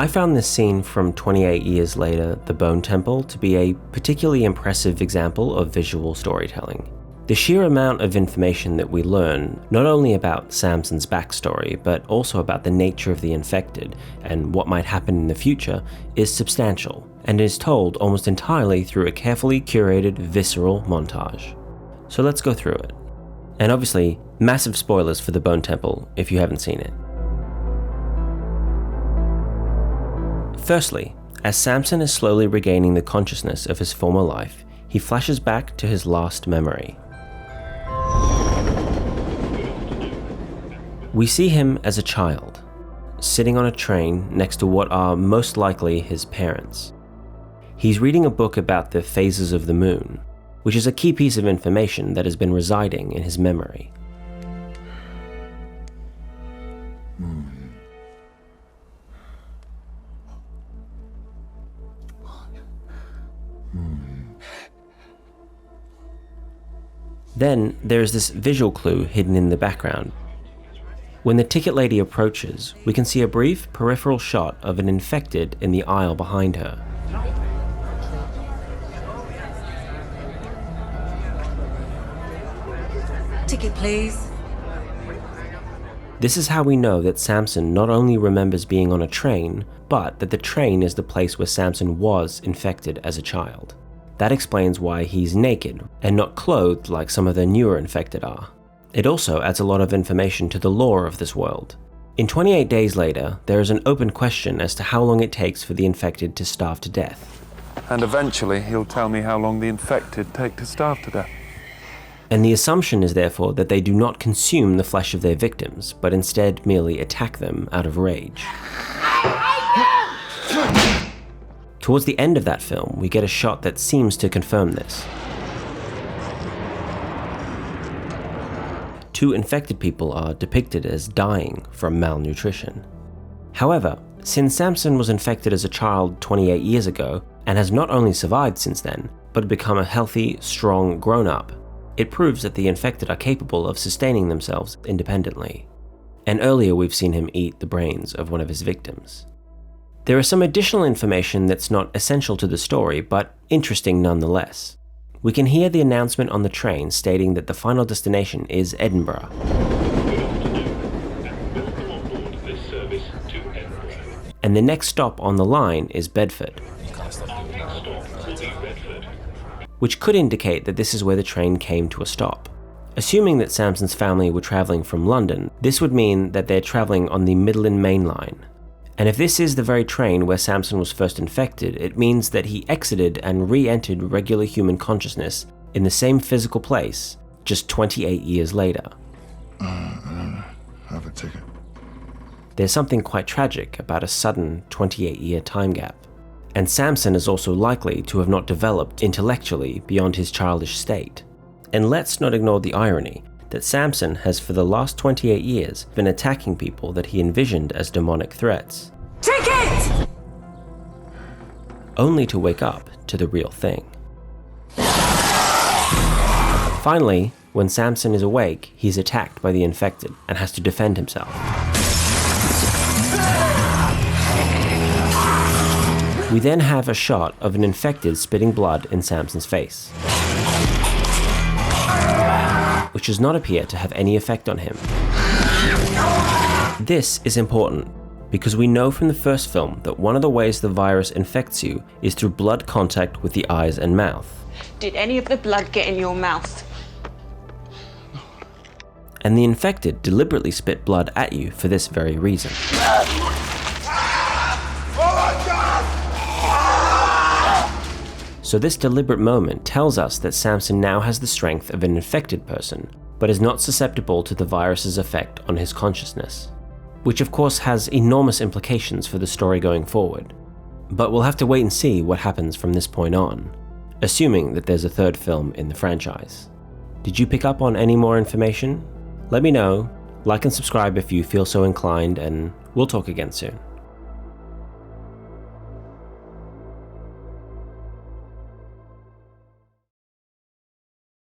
I found this scene from 28 Years Later, The Bone Temple, to be a particularly impressive example of visual storytelling. The sheer amount of information that we learn, not only about Samson's backstory, but also about the nature of the infected and what might happen in the future, is substantial, and is told almost entirely through a carefully curated, visceral montage. So let's go through it. And obviously, massive spoilers for The Bone Temple if you haven't seen it. Firstly, as Samson is slowly regaining the consciousness of his former life, he flashes back to his last memory. We see him as a child, sitting on a train next to what are most likely his parents. He's reading a book about the phases of the moon, which is a key piece of information that has been residing in his memory. Then there's this visual clue hidden in the background. When the ticket lady approaches, we can see a brief peripheral shot of an infected in the aisle behind her. Ticket, please. This is how we know that Samson not only remembers being on a train, but that the train is the place where Samson was infected as a child. That explains why he's naked and not clothed like some of the newer infected are. It also adds a lot of information to the lore of this world. In 28 Days Later, there is an open question as to how long it takes for the infected to starve to death. And eventually he'll tell me how long the infected take to starve to death. And the assumption is therefore that they do not consume the flesh of their victims, but instead merely attack them out of rage. Towards the end of that film, we get a shot that seems to confirm this. Two infected people are depicted as dying from malnutrition. However, since Samson was infected as a child 28 years ago, and has not only survived since then, but become a healthy, strong grown-up, it proves that the infected are capable of sustaining themselves independently. And earlier we've seen him eat the brains of one of his victims. There is some additional information that's not essential to the story, but interesting nonetheless. We can hear the announcement on the train stating that the final destination is Edinburgh. And the next stop on the line is Bedford, which could indicate that this is where the train came to a stop. Assuming that Samson's family were travelling from London, this would mean that they're travelling on the Midland Main Line. And if this is the very train where Samson was first infected, it means that he exited and re-entered regular human consciousness in the same physical place just 28 years later. Have a ticket. There's something quite tragic about a sudden 28-year time gap. And Samson is also likely to have not developed intellectually beyond his childish state. And let's not ignore the irony that Samson has for the last 28 years been attacking people that he envisioned as demonic threats. Ticket! Only to wake up to the real thing. Finally, when Samson is awake, he's attacked by the infected and has to defend himself. We then have a shot of an infected spitting blood in Samson's face, which does not appear to have any effect on him. This is important because we know from the first film that one of the ways the virus infects you is through blood contact with the eyes and mouth. Did any of the blood get in your mouth? And the infected deliberately spit blood at you for this very reason. So this deliberate moment tells us that Samson now has the strength of an infected person, but is not susceptible to the virus's effect on his consciousness, which of course has enormous implications for the story going forward. But we'll have to wait and see what happens from this point on, assuming that there's a third film in the franchise. Did you pick up on any more information? Let me know, like and subscribe if you feel so inclined, and we'll talk again soon.